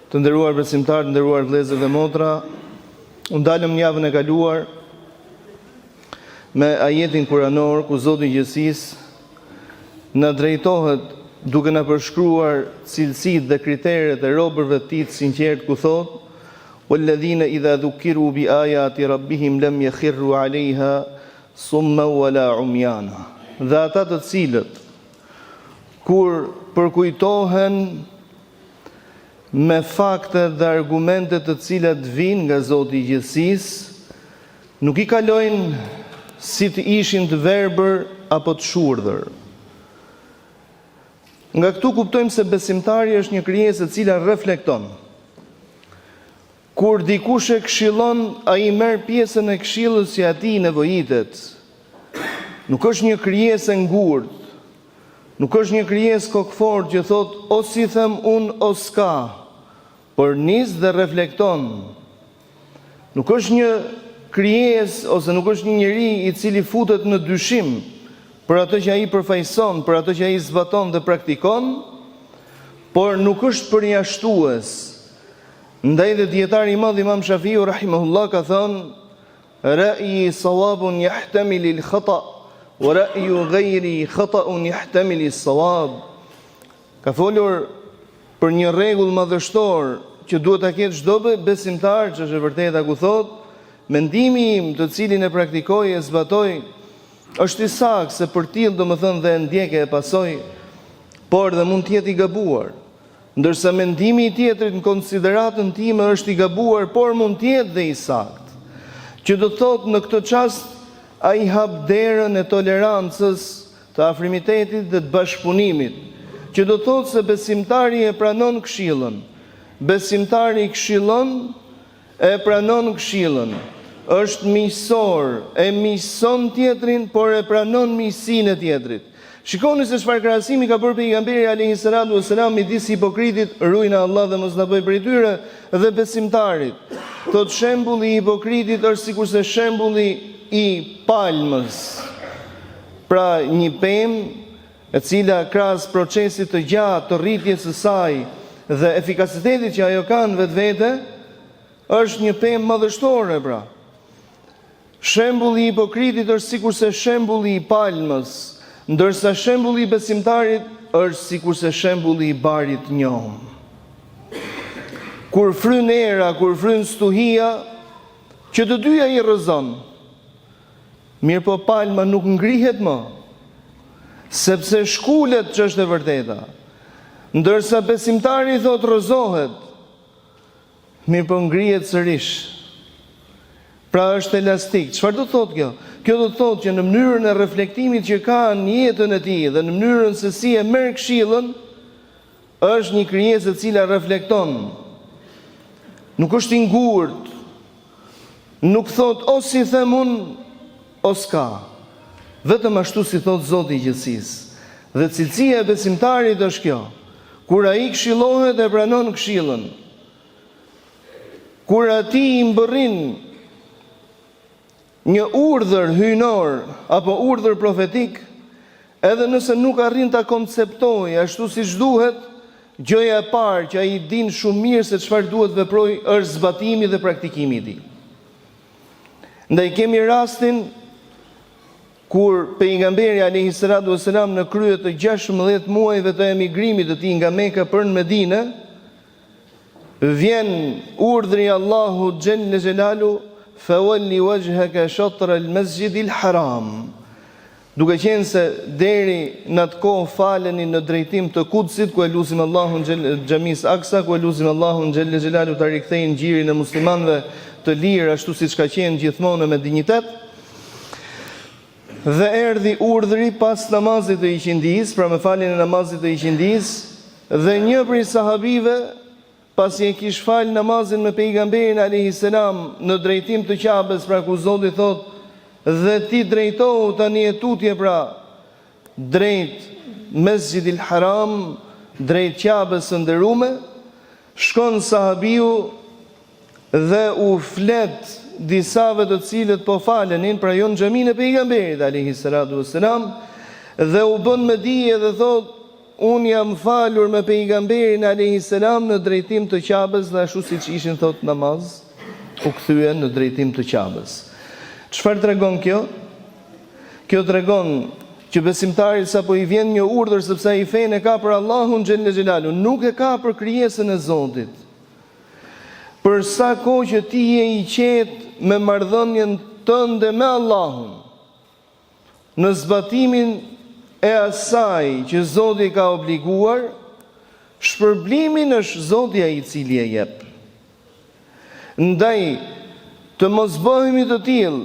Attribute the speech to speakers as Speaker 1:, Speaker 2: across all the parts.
Speaker 1: Të nderuar besimtarë, të nderuar vëllezër dhe motra, u dalëm javën e kaluar me ajetin kuranor ku Zoti i Gjithësisë na drejtohet duke na përshkruar cilësitë dhe kriteret e robërve të Tij të sinqert, ku thotë: "Walladhina idha dhukiru bi ayati rabbihim lam yakhirru 'alayha summa wala umyana." Dhe ata të cilët kur përkujtohen me fakte dhe argumente të cilat vinë nga Zoti i Gjithësisë, nuk i kalojnë si të ishin të verbër apo të shurdhër. Nga këtu kuptojmë se besimtari është një krijesë e cila reflekton. Kur dikush e këshillon, ai merr pjesën e këshillës që atij nevojitet. Nuk është një krijesë e ngurtë, nuk është një krijesë kokfort që thot o si them unë o s'ka, por nis dhe reflekton. Nuk është një krijesë ose nuk është një njeri i cili futet në dyshim për atë që ai përfaqëson, për atë që ai zbaton dhe praktikon, por nuk është përjashtues. Ndaj dhe dietari i madh Imam Shafiu rahimahullah ka thënë: "Ra'yi sawabun yahtamil al-khata' wa ra'yu ghayri khata'un yahtamil as-sawab." Ka folur për një rregull madhështor që duhet ta ketë çdo besimtar, që është e vërteta, ku thotë: "Mendimi im, të cilin e praktikoj e zbatoj, është i saktë se për tillë domethënë dhe e ndjekë e pasoj, por dhe mund të jetë i gabuar. Ndërsa mendimi i tjetrit në konsideratën time është i gabuar, por mund të jetë dhe i saktë." Që do të thotë në këtë çast ai hap derën e tolerancës, të afrimitetit dhe të bashkëpunimit. Që do të thotë se besimtari e pranon këshillën. Besimtari këshillon, e pranon këshillën. Është miqësor, e miqëson tjetrin, por e pranon miqësinë e tjetrit. Shikoni se çfarë krahasimi ka bërë pejgamberi alayhis salatu wassalam midis hipokritit, rujna Allah dhe mos na bëj prej tyre, dhe besimtarit. Thot shembulli i hipokritit është sikurse shembulli i palmës. Pra një pemë e cila krahas procesit të gjatë të rritjes së saj dhe efikasitetit që ajo ka në vetvete, është një pemë madhështore pra. Shembulli i hipokritit është sikurse shembulli i palmës, ndërsa shembulli i besimtarit është sikurse shembulli i barit të njom. Kur fryn era, kur fryn stuhia, që të dyja i rrëzon, mirë po palma nuk ngrihet më, sepse shkulet, që është e vërteta. Ndërsa besimtari thot rrëzohet, mirë po ngrihet sërish. Pra është elastik. Çfarë do thotë kjo? Kjo do thotë që në mënyrën e reflektimit që ka në jetën e tij dhe në mënyrën se si e merr këshillën, është një krijesë e cila reflekton. Nuk është i ngurtë. Nuk thot o si them unë o s'ka. Vetëm ashtu si thot Zoti i Gjithësisë. Dhe cilësia e besimtarit është kjo. Kur ai këshillohet e pranon këshillën. Kur ati i mbërrin një urdhër hyjnor apo urdhër profetik, edhe nëse nuk arrin ta konceptojë ashtu siç duhet, gjëja e parë që ai din shumë mirë se çfarë duhet veprojë është zbatimi dhe praktikimi i tij. Ndaj kemi rastin kur pejgamberi alayhis salatu wassalam në krye të 16 muajve të emigrimit të tij nga Mekka për në Medinë, vjen urdhri i Allahut xhelle xhelalu: "Fawalli wajhaka shatr al-masjid al-haram." Duke qenë se deri në atë kohë faleni në drejtim të Kudsit, ku e lutim Allahun xhamis Aksa, ku e lutim Allahun xhelle xhelalu ta rikthejë ngjirin e muslimanëve të lirë ashtu siç ka qenë gjithmonë me dinjitet. Dhe erdhi urdhri pas namazit të iqindis, pra me faljen e namazit të iqindis, dhe një prej sahabive, pasi e kish falë namazin me pejgamberin alayhis salam në drejtim të Ka'bes, pra ku Zoti thot: "Dhe ti drejtohu tani e tutje pra drejt Mesjidil Haram, drejt Ka'bes së nderuame", shkon sahabiu dhe u flet disave të cilët po falenin, pra jo në xhamin e pejgamberit alayhis salatu wassalam, dhe u bën me dije dhe thot: unë jam falur me pejgamberin alayhi salam në drejtim të Qabës dhe ashtu siç ishin thot namaz, u kthyen në drejtim të Qabës. Çfarë tregon kjo? Kjo tregon që besimtari sapo i vjen një urdhër sepse ai fenë ka për Allahun xhelle xhelalu, nuk e ka për krijesën e Zotit. Për sa kohë që ti je i qetë me marrëdhënien tënde me Allahun, në zbatimin e asaj që Zoti ka obliguar, shpërblimin është Zoti ai i cili e jep. Ndaj të mos bëhemi të tillë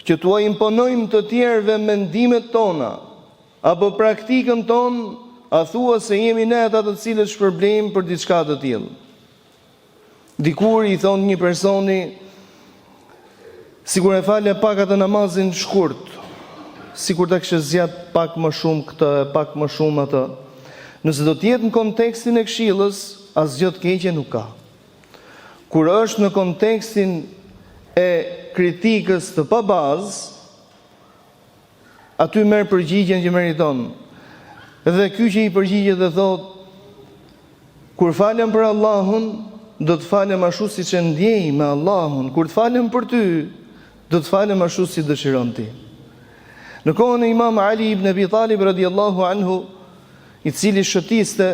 Speaker 1: që t'u imponojmë të tjerëve mendimet tona apo praktikën tonë, a thua se jemi ne ata të cilët shpërblejmë për diçka të tillë. Dikur i thon një personi, sikur e falë pak atë namazin shkurt, sikur ta kishte zgjat pak më shumë këtë, pak më shumë atë. Nëse do të jetë në kontekstin e këshillës, asgjë të keqe nuk ka. Kur është në kontekstin e kritikës të pa bazë, aty merr përgjigjen që meriton. Dhe ky që i përgjigjet dhe thot, kur falem për Allahun, do të falem ashtu siç e ndjej me Allahun. Kur të falem për ty, do të falem ashtu si dëshiron ti. Në kohën e Imam Ali ibn Abi Talib radhiyallahu anhu, i cili shëtiste,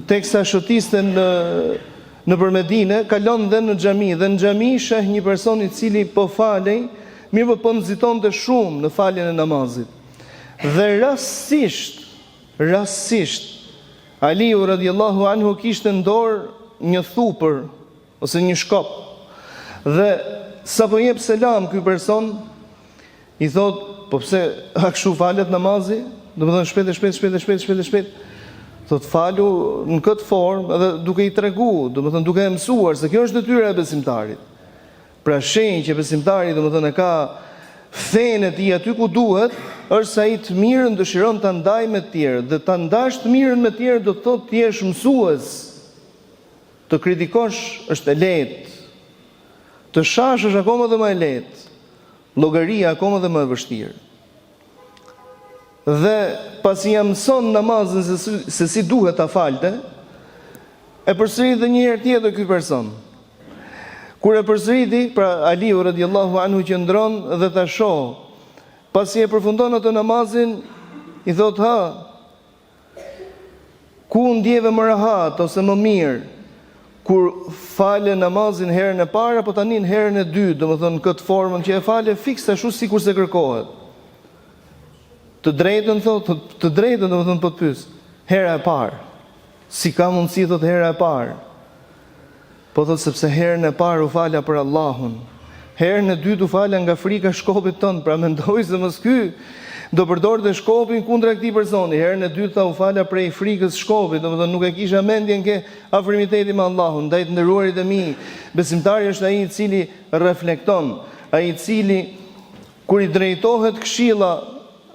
Speaker 1: teksa shëtiste në për Medinë, kalon dhe në xhami, dhe në xhami sheh një person i cili po falej, mirë po nxitonte shumë në faljen e namazit. Dhe rastësisht Aliu radhiyallahu anhu kishte në dorë një thupër ose një shkop. Dhe sapo jep selam ky person, i thot, po pse a kështu falet namazi? Domethënë shpejt. Thot falu në këtë formë edhe duke i tregu, domethënë duke e mësuar se kjo është detyra e besimtarit. Pra shenjë që besimtari domethënë ka fenë e tij aty ku duhet, është se ai të mirën dëshiron ta ndajë me të tjerë, dhe ta ndash të mirën me të tjerë do të thotë ti je mësues. Të kritikosh është e lehtë. Të shash është akoma dhe më e lehtë. Llogaria akoma dhe më e vështirë. Dhe pasi ja mëson namazin se si duhet ta falte, e përsërit dhe një herë tjetër ky person. Kur e përsëriti, pra Aliu radhiyallahu anhu qëndron dhe ta shoh. Pasi e përfundon atë namazin, i thot, ku ndjeve më rahat ose më mirë, kur fale namazin herën e parë apo tani në herën e dytë, domethënë këtë formën që e fale fikse ashtu sikur se kërkohet. Të drejtën domethënë po të pyes, hera e parë. Si ka mundësi thot hera e parë? Po thot sepse herën e parë u fala për Allahun. Herën e dytë u fala nga frika shkopit ton, pra mendoj se mos ky do përdorte shkopin kundra këtij personi. Herën e dytë u fala prej frikës shkopit, domethënë nuk e kisha mendjen ke afrimiteti me Allahun. Ndaj të nderuarit e mi, besimtari është ai i cili reflekton, ai i cili kur i drejtohet këshilla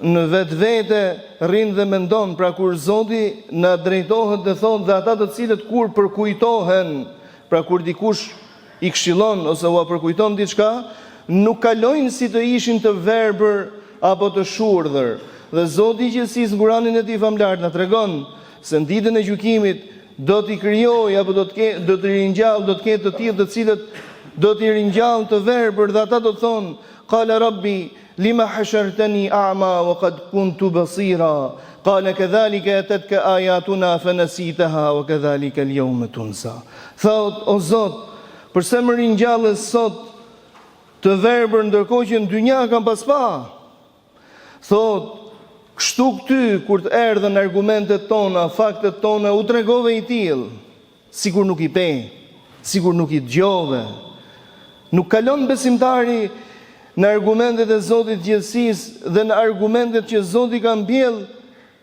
Speaker 1: në vetvete rrin dhe mendon, pra kur Zoti na drejtohet dhe thon dhe ata të cilët kur përkujtohen, pra kur dikush i këshillon ose u përkujton diçka, nuk kalojnë si të ishin të verbër apo të shurdhër. Dhe Zoti i gjithësisë në Kur'anin e tij famlar na tregon se në ditën e gjykimit do t'i krijojë apo do të ringjall, do të ketë të tillë të cilët do t'i ringjall të verbër dhe ata do të thonë qala rabbi lima hashartani a'ma wa qad kuntu basira qala kadhalika atatka ayatuna fanasitaha wa kadhalika al-yawma tunsa. Thot o Zot, përse më ringjallë sot të verbër ndërkohë që në dynja kam pas pa? Thot, kështu këty kur të erdhën argumentet tona, faktet tona, u tregove i tillë, sikur nuk i pe, sikur nuk i dëgjove. Nuk kalon besimtari në argumentet e Zotit gjithësisë dhe në argumentet që Zoti ka mbjellë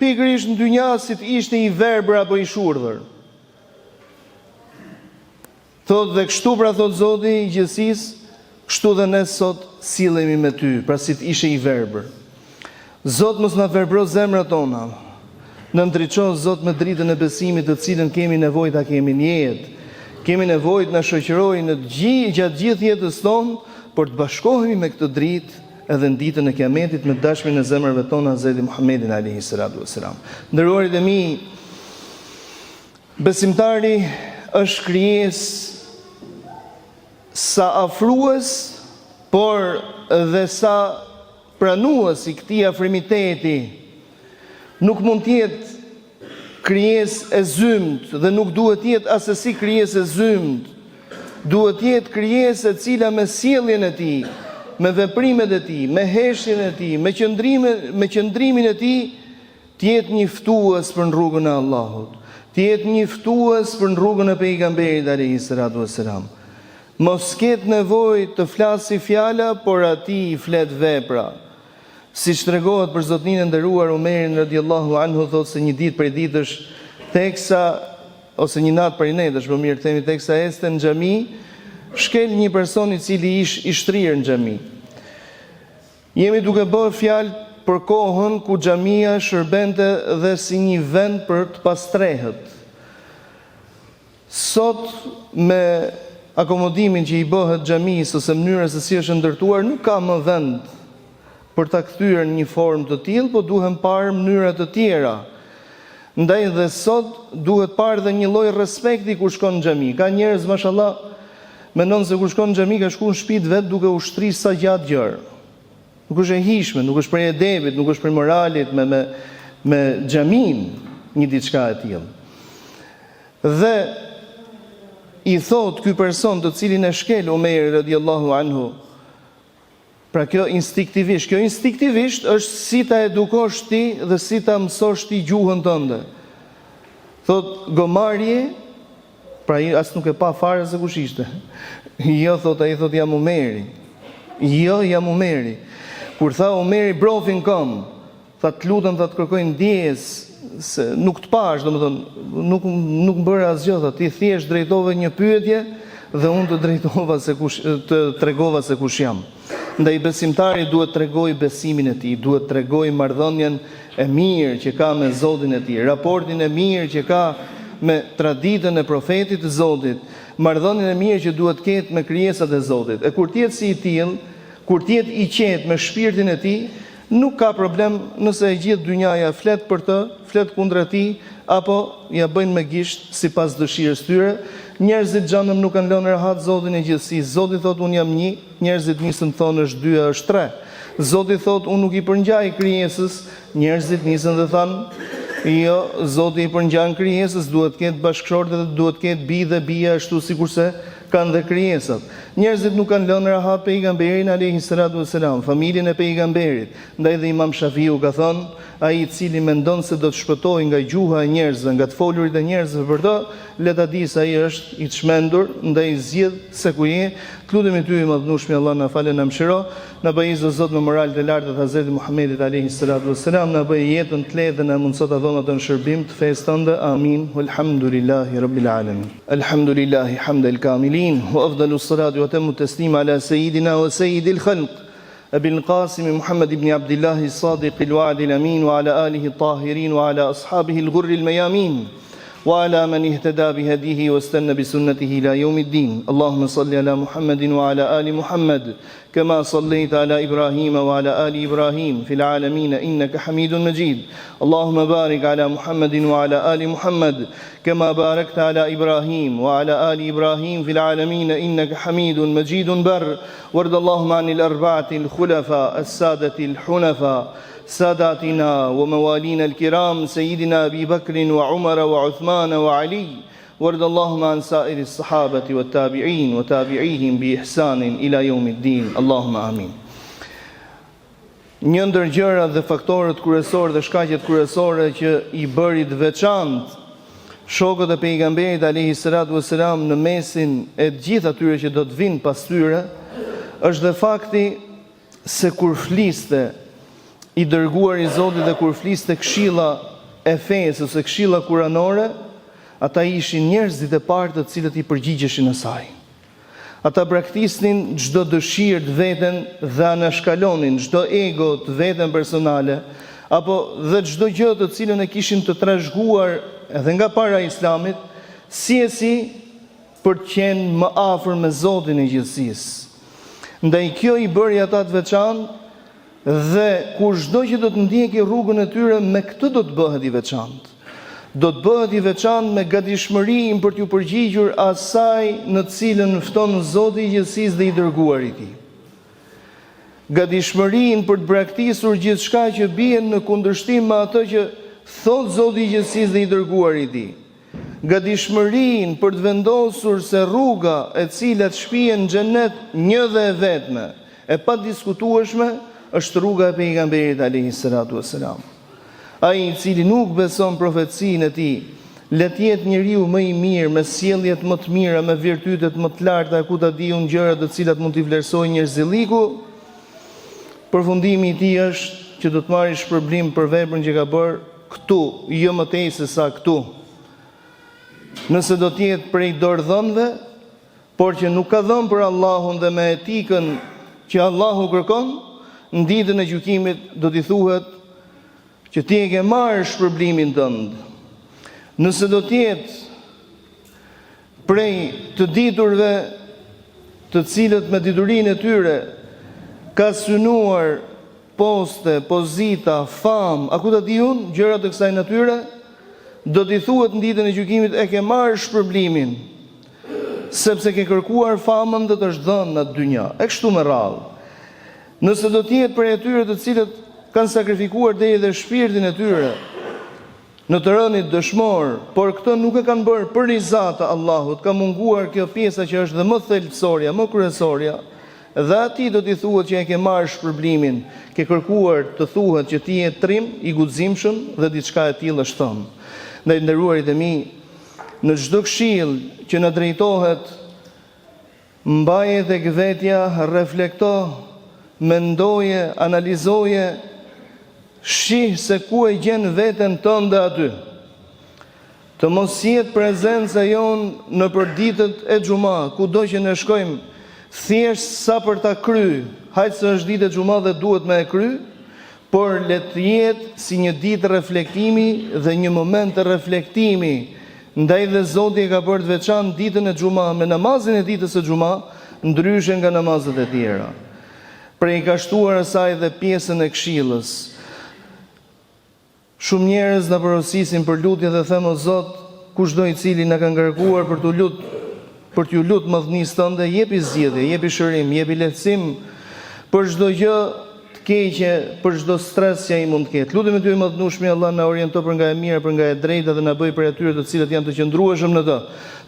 Speaker 1: pikërisht në dynja si të ishte i verbër apo i shurdhër. Thot dhe kështu pra thot Zoti i gjithësisë, kështu dhe ne sot sillemi me ty, pra si të ishe i verbër. Zot mos na verbro zemrat tona. Në ndriço Zot me dritën e besimit të cilën kemi nevojë ta kemi në jetë. Kemi nevojë të na shoqërojë në gjatë gjithë jetës tonë, por të bashkohemi me këtë dritë edhe në ditën e Kiametit me dashmin e zemrave tona Hazreti Muhammedin alayhi salatu wassalam. Nderuarit e mi, besimtari është krijesë sa afrues, por dhe sa pranues i këtij afrimiteti. Nuk mund të jetë krijesë e zymt dhe nuk duhet të jetë asesi krijesë e zymt. Duhet të jetë krijesë e cila me sjelljen e tij, me veprimet e tij, me heshtjen e tij, me qëndrimin e tij, të jetë një ftues për në rrugën e Allahut, të jetë një ftues për në rrugën e pejgamberit alayhi salatu wassalam. Mos ketë nevojë të flasë fjala, por ati i flet vepra. Siç tregohet për zotnin e nderuar Umerin radhiyallahu anhu, thotë se një ditë prej ditësh teksa ose një natë prej netësh, më mirë themi, teksa este në xhami, shkel një person i cili i shtrirë në xhami. Jemi duke bërë fjalë për kohën ku xhamia shërbente dhe si një vend për të pastrehet. Sot me akomodimin që i bëhet xhamisë ose mënyrës se si është ndërtuar, nuk ka më vend për ta kthyer në një formë të tillë, po duhen parë mënyra të tjera. Ndaj dhe sot duhet parë dhe një lloj respekti kur shkon në xhami. Ka njerëz mashallah mendon se kur shkon në xhami ka shkuar në shtëpitë vet duke ushtrisë sa gjatë gjërë. Nuk është e hishme, nuk është prej edebit, nuk është prej moralit me xhamin një diçka e tillë. Dhe i thot ky person të cilin e shkel Umeri radhiyallahu anhu, pra kjo instinktivisht është si ta edukosh ti dhe si ta mësosh ti gjuhën tënde. Thot gomarje, pra as nuk e pa fare se kush ishte. Jo, thot ai, thot jam Umeri. Jo, jam Umeri. Kur tha Umeri brofin kom, tha të lutem, tha të kërkoj ndjes, se nuk të pash, domethënë nuk bëra asgjë, tha ti thjesht drejtove një pyetje dhe unë të tregova se kush jam. Ndaj besimtari duhet tregoj besimin e tij, duhet tregoj marrëdhënien e mirë që ka me Zotin e tij, raportin e mirë që ka me traditën e profetit të Zotit, marrëdhënien e mirë që duhet ketë me krijesat e Zotit. E kur të jetë si i tillë, kur të jetë i qetë me shpirtin e tij, nuk ka problem nëse e gjithë dynjaja flet për të, flet kundra tij, apo ja bëjnë me gisht sipas dëshirës tyre. Njerëzit xhanëm nuk kanë lënë rahat Zotin e gjithësisë. Zoti thotë unë jam një, njerëzit nisën thonë është 2, është 3. Zoti thotë unë nuk i përngjaj krijesës, njerëzit nisën dhe thanë jo, Zoti i përngjan krijesës, duhet të ketë bashkëshorte dhe duhet të ketë bi dhe bia ashtu sikurse kanë dhe krijesat. Njerëzit nuk kanë lënë rahat pejgamberin alayhi salatu wassalam, familjen e pejgamberit. Ndaj dhe Imam Shafiu ka thënë, ai i cili mendon se do të shpëtojë nga gjuha e njerëzve, nga të folurit e njerëzve për të, le ta di se ai është i çmendur, ndaj zgjidh se ku je. Të lutemi ty i madhnueshmi Allah na falë na mëshiro, na bëj zot Zot me moral të lartë të Hazretit Muhammedit alayhi salatu wassalam, na bëj jetën të lehtë dhe na mundësot dhona të në shërbim të fesë tënde. Amin. Walhamdulillahi rabbil alamin. Alhamdulillahi hamdal kamilin wa afdalus salatu wa tamu taslim ala sayidina wa sayyidil khalq أبي القاسم محمد بن عبد الله الصادق الوعد الأمين وعلى آله الطاهرين وعلى أصحابه الغر الميامين وعلى من اهتدى بهديه واستنى بسنته إلى يوم الدين. اللهم صل على محمد وعلى آل محمد كما صليت على إبراهيم وعلى آل إبراهيم في العالمين إنك حميد مجيد. اللهم بارك على محمد وعلى آل محمد كما باركت على إبراهيم وعلى آل إبراهيم في العالمين إنك حميد مجيد بر. وارض اللهم عن الأربعة الخلفاء السادة الحنفاء ساداتنا وموالينا الكرام سيدنا أبي بكر وعمر وعثمان وعلي. وارض اللهم عن سائر الصحابة والتابعين وتابعيهم بإحسان إلى يوم الدين. اللهم آمين. Një ndër gjërat dhe faktorët kryesorë dhe shkaqet kryesore që i bëri të veçantë shokët e pejgamberit alayhi salatu wassalam në mesin e të gjithë atyre që do të vinë pas tyre, është dhe fakti se kur fliste i dërguar i Zotit dhe kur fliste këshilla e fesë ose këshilla kuranore, ata ishin njerëzit e parë të cilët i përgjigjeshin asaj. Ata braktisnin çdo dëshirë të veten dhe anashkalonin çdo ego të veten personale, apo dhe çdo gjë të cilën e kishin të trashëguar edhe nga para Islamit, si për të qenë më afër me Zotin e gjithësisë. Ndaj kjo i bëri ata të veçantë Dhe kushdo që do të ndjeki rrugën e tyre, me këtë do të bëhet i veçantë. Do të bëhet i veçantë me gatishmërinë për t'ju përgjigjur asaj në cilën fton Zoti i gjithësisë dhe i dërguari i Tij. Gatishmërinë për të braktisur gjithçka që bien në kundërshtim me atë që thot Zoti i gjithësisë dhe i dërguari i Tij. Gatishmërinë për të vendosur se rruga e cila të shpihen në xhenet një dhe e vetme, e pa diskutueshme, është rruga e pejgamberit alayhi salatu wassalam. Ai i cili nuk beson profecinë e tij, le të jetë njeriu më i mirë, me sjelljet më të mira, me virtytet më të larta, ku ta diun gjërat të cilat mund t'i vlerësojë njerëzilliku. Përfundimi i tij është që do të marrë shpërblim për veprën që ka bërë këtu, jo më tej se sa këtu. Nëse do të jetë prej dorëdhënëve, por që nuk ka dhënë për Allahun dhe me etikën që Allahu kërkon, në ditën e gjykimit do t'i thuhet që ti e ke marrë shpërblimin tënd. Nëse do të jetë prej të diturve, të cilët me diturinë e tyre ka synuar poste, pozita, fam, a ku ta di unë, gjëra të kësaj natyre, do t'i thuhet në ditën e gjykimit e ke marrë shpërblimin, sepse ke kërkuar famën dhe të është dhënë në dynja. E kështu me radhë. Nëse do t'jetë prej atyre të cilët kanë sakrifikuar deri dhe shpirtin e tyre në të rënit dëshmor, por këtë nuk e kanë bërë për rizat të Allahut, ka munguar kjo pjesa që është dhe më thelbësorja, më kryesorja, dhe ati do t'i thuhet që e ke marrë shpërblimin, ke kërkuar të thuhet që ti je trim, i guximshëm dhe diçka e tillë është thënë. Ndaj nderuarit e mi, në çdo këshill që na drejtohet, mbaje tek vetja, reflekto, mendoje, analizoje, shih se ku e gjen veten tënde aty. Të mos jetë prezenca jonë në përditët e xhuma, kudo që ne shkojmë, thjesht sa për ta kry, hajtë se është ditë e xhuma dhe duhet me e kry, por le të jetë si një ditë reflektimi dhe një moment të reflektimi, ndaj dhe Zoti e ka bërë të veçantë ditën e xhuma me namazin e ditës së xhuma, ndryshe nga namazet e tjera. Prej ka shtuar asaj dhe pjesën e këshillës. Shumë njerëz na porosisin për lutje dhe them o Zot, kushdo i cili na ka ngarkuar për t'ju lutë madhnisë tënde, jepi zgjidhje, jepi shërim, jepi lehtësim për çdo gjë të keqe, për çdo stres që ai mund të ketë. Lutemi ty i madhnueshmi Allah na oriento për nga e mira, për nga e drejta dhe na bëj për atyre të cilët janë të qëndrueshëm në të.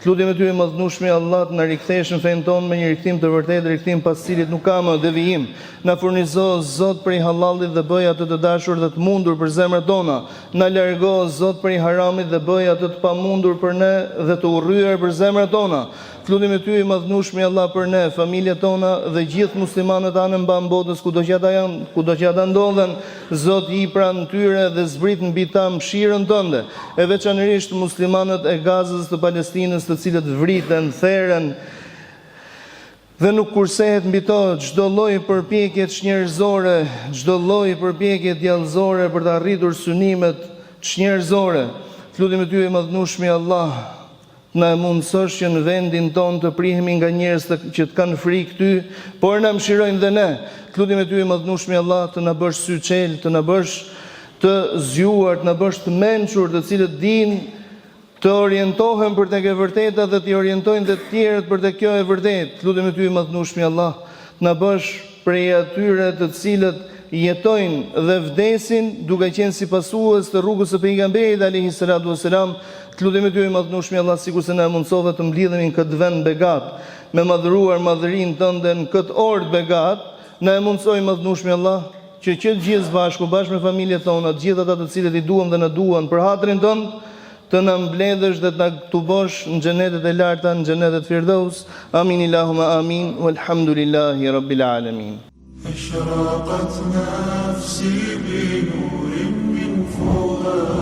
Speaker 1: Lutemi ty i madhnueshmi Allah të na rikthesh në fen tonë me një rikthim të vërtetë, rikthim pas cilit nuk ka më devijim. Na furnizo Zot prej hallallit dhe bëj atë të dashur dhe të mundur për zemrat tona. Na largo Zot prej haramit dhe bëj atë të pamundur për ne dhe të urryer për zemrat tona. Lutemi ty i madhnueshmi Allah për ne, familjet tona dhe gjithë muslimanët anë mban botës kudo që ata janë, kudo që ata ndodhen, Zot i pranë tyre dhe zbrit mbi ta mëshirën tënde, e veçanërisht muslimanët e Gazës, të Palestinës, të cilët vriten, theren dhe nuk kursehet mbi to çdo lloj përpjekje njerëzore, çdo lloj përpjekje djallëzore për të arritur synimet njerëzore. Lutemi ty i madhnueshmi Allah, na mundësosh që në vendin tonë të prihemi nga njerëz që të kanë frikë ty, por na mëshirojnë dhe ne. Lutemi ty i madhnueshmi Allah të na bësh sy çel, të na bësh të zgjuar, të na bësh të mençur, të cilët dinë të orientohen për tek e vërteta dhe të orientojnë dhe të tjerët për tek kjo e vërtetë. Lutemi ty i madhnueshmi Allah, të na bësh prej atyre të cilët jetojnë dhe vdesin duke qenë si pasues të rrugës së pejgamberit alayhi salatu wassalam. Lutemi ty i madhnueshmi Allah, sikur se na mundsove të mblidhemi në këtë vend begat, me madhëruar madhërinë tënde në këtë orë begat, na e mundsoj madhnueshmi Allah që të gjithë bashkë me familjet tona, të gjithë ata të cilët i duam dhe na duan për hatrin tënd, të na mbledhësh dhe të na tubosh në xhenetet e larta, në xhenetet Firdaus. Amin Allahumma amin, walhamdulillahi rabbil alamin.
Speaker 2: أشرقت نفسي بنور من فؤاد